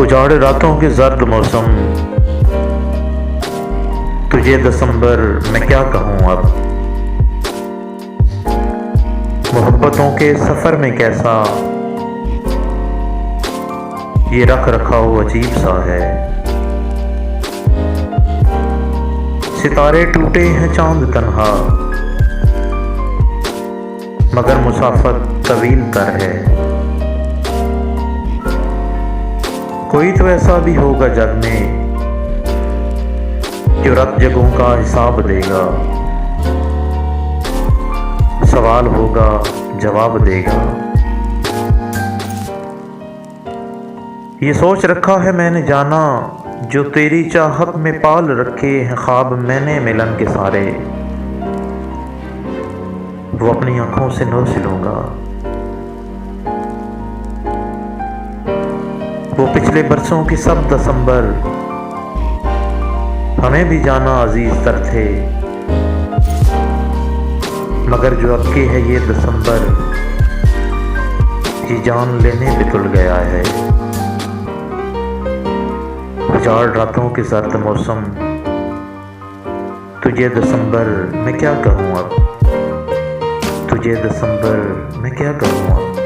उजाड़ रातों के जर्द मौसम, तुझे दिसंबर मैं क्या कहूँ अब। मोहब्बतों के सफ़र में कैसा ये रख रखाव अजीब सा है। सितारे टूटे हैं चांद तन्हा, मगर मुसाफत तवील तर है। कोई तो ऐसा भी होगा जग में जो रात जगहों का हिसाब देगा। सवाल होगा जवाब देगा। ये सोच रखा है मैंने जाना, जो तेरी चाहत में पाल रखे हैं ख्वाब मैंने मिलन के सारे, वो अपनी आंखों से नोच लूंगा। वो पिछले बरसों की सब दिसंबर हमें भी जाना अजीज तर थे, मगर जो अब के है ये दिसंबर ये जान लेने पे तुल गया है। उजाड़ रातों के सर्द मौसम, तुझे दिसंबर मैं क्या कहूँ अब। तुझे दिसंबर मैं क्या कहूँ अब।